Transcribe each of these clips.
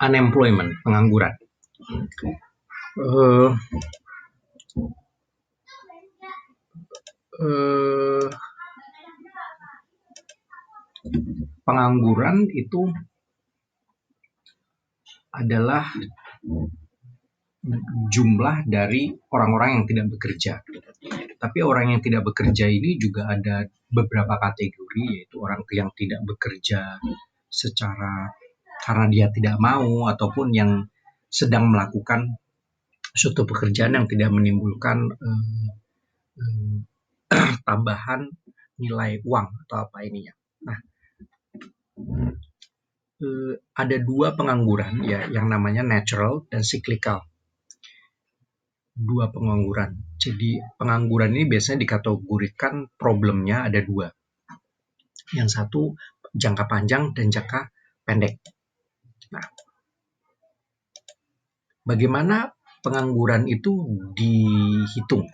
Unemployment, pengangguran. Uh, uh, Pengangguran itu adalah jumlah dari orang-orang yang tidak bekerja. Tapi orang yang tidak bekerja ini juga ada beberapa kategori, yaitu orang yang tidak bekerja secara karena dia tidak mau, ataupun yang sedang melakukan suatu pekerjaan yang tidak menimbulkan tambahan nilai uang atau apa ininya. Nah, ada dua pengangguran ya, yang namanya natural dan cyclical. Dua pengangguran. Jadi pengangguran ini biasanya dikategorikan problemnya ada dua. Yang satu jangka panjang dan jangka pendek. Nah, bagaimana pengangguran itu dihitung?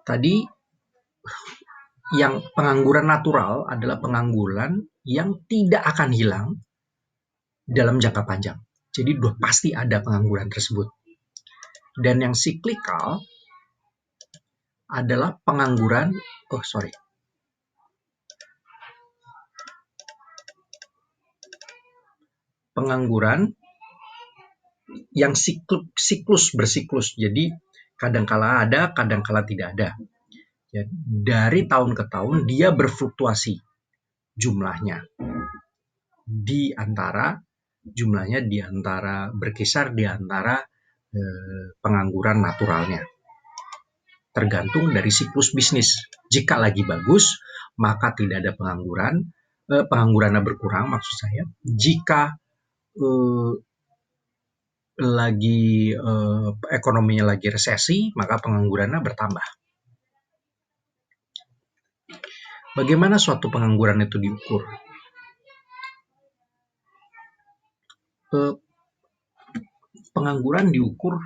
Tadi yang pengangguran natural adalah pengangguran yang tidak akan hilang dalam jangka panjang. Jadi pasti ada pengangguran tersebut. Dan yang cyclical adalah pengangguran, pengangguran yang siklus bersiklus. Jadi kadangkala ada, kadangkala tidak ada. Ya, dari tahun ke tahun dia berfluktuasi jumlahnya. Berkisar di antara pengangguran naturalnya. Tergantung dari siklus bisnis. Jika lagi bagus, maka tidak ada pengangguran. Penganggurannya berkurang maksud saya. Jika ekonominya lagi resesi, maka penganggurannya bertambah. Bagaimana suatu pengangguran itu diukur? Pengangguran diukur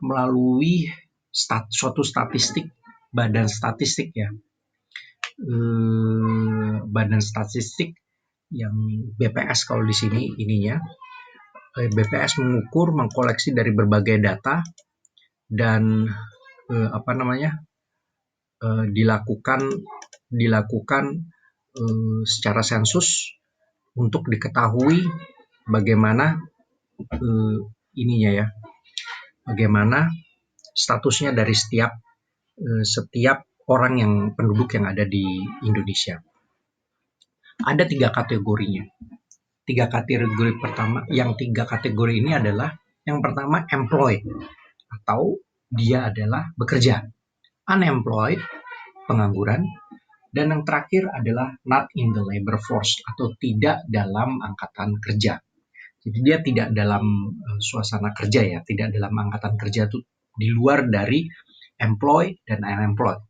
melalui suatu statistik, badan statistik ya. Badan statistik yang BPS kalau di sini ininya. BPS mengukur, mengkoleksi dari berbagai data dan dilakukan secara sensus untuk diketahui bagaimana bagaimana statusnya dari setiap orang yang penduduk yang ada di Indonesia. Ada 3 kategorinya. 3 kategori pertama, yang 3 kategori ini adalah yang pertama employed atau dia adalah bekerja. Unemployed, pengangguran, dan yang terakhir adalah not in the labor force atau tidak dalam angkatan kerja. Jadi dia tidak dalam suasana kerja ya, tidak dalam angkatan kerja, itu di luar dari employed dan unemployed.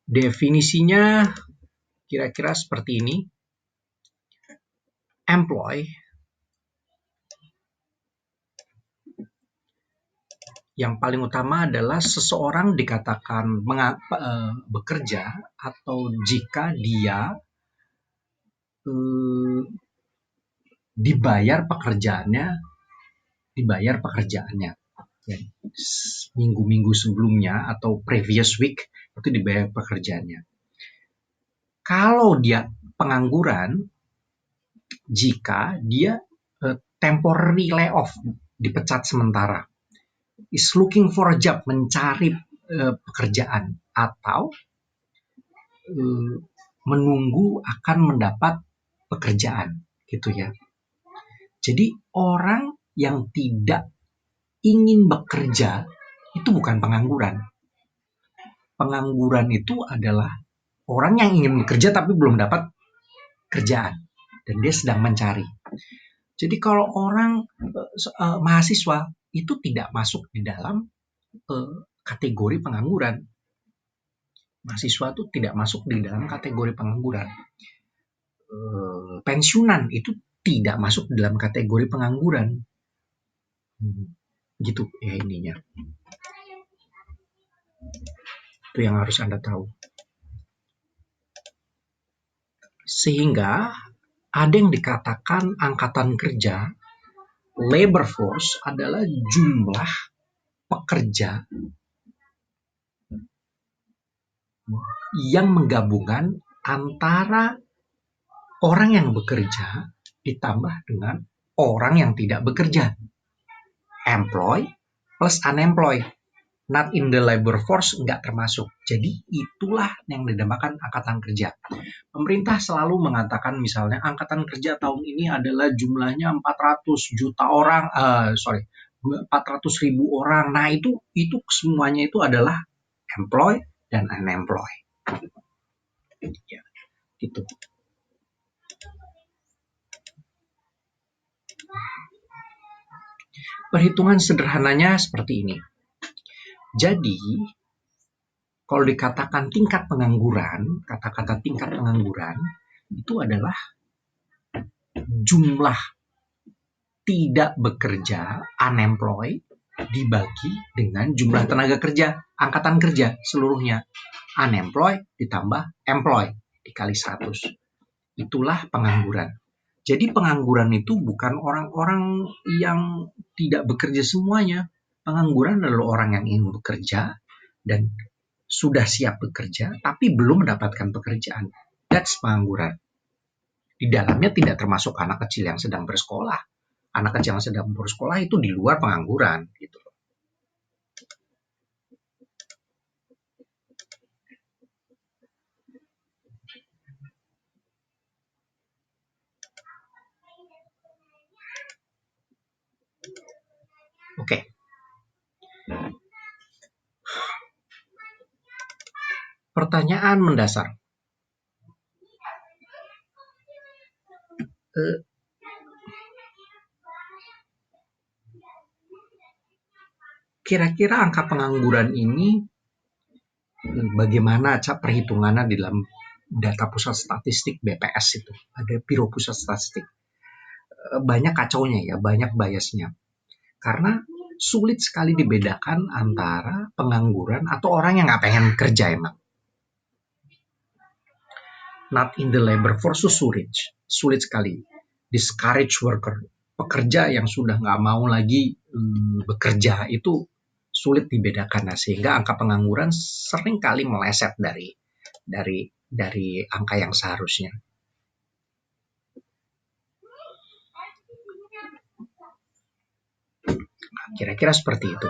Definisinya kira-kira seperti ini. Employed yang paling utama adalah seseorang dikatakan bekerja atau jika dia dibayar pekerjaannya. Ya, minggu-minggu sebelumnya atau previous week itu dibayar pekerjaannya. Kalau dia pengangguran, jika dia temporary layoff, dipecat sementara, is looking for a job, mencari pekerjaan, atau menunggu akan mendapat pekerjaan, gitu ya. Jadi orang yang tidak ingin bekerja itu bukan pengangguran. Pengangguran itu adalah orang yang ingin bekerja tapi belum dapat kerjaan dan dia sedang mencari. Jadi kalau orang mahasiswa itu tidak masuk di dalam kategori pengangguran. Mahasiswa itu tidak masuk di dalam kategori pengangguran. Pensiunan itu tidak masuk dalam kategori pengangguran. Gitu ya ininya. Itu yang harus Anda tahu. Sehingga ada yang dikatakan angkatan kerja, labor force adalah jumlah pekerja yang menggabungkan antara orang yang bekerja ditambah dengan orang yang tidak bekerja. Employed plus unemployed. Not in the labor force nggak termasuk. Jadi itulah yang dinamakan angkatan kerja. Pemerintah selalu mengatakan misalnya angkatan kerja tahun ini adalah jumlahnya 400 juta orang, 400 ribu orang. Nah itu semuanya itu adalah employed dan unemployed. Ya, gitu. Perhitungan sederhananya seperti ini. Jadi, kalau dikatakan tingkat pengangguran, kata-kata tingkat pengangguran itu adalah jumlah tidak bekerja, unemployed, dibagi dengan jumlah tenaga kerja, angkatan kerja seluruhnya. Unemployed ditambah employed dikali 100. Itulah pengangguran. Jadi pengangguran itu bukan orang-orang yang tidak bekerja semuanya. Pengangguran adalah orang yang ingin bekerja dan sudah siap bekerja, tapi belum mendapatkan pekerjaan. That's pengangguran. Di dalamnya tidak termasuk anak kecil yang sedang bersekolah. Anak kecil yang sedang bersekolah itu di luar pengangguran. Gitu. Oke. Pertanyaan mendasar. Kira-kira angka pengangguran ini bagaimana perhitungannya di dalam data pusat statistik BPS itu? Ada Biro Pusat Statistik. Banyak kacaunya ya, banyak biasnya. Karena sulit sekali dibedakan antara pengangguran atau orang yang nggak pengen kerja emang. Not in the labor force sulit sekali. Discourage worker, pekerja yang sudah nggak mau lagi bekerja itu sulit dibedakan. Nah, sehingga angka pengangguran sering kali meleset dari angka yang seharusnya. Kira-kira seperti itu.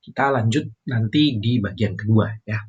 Kita lanjut nanti di bagian kedua ya.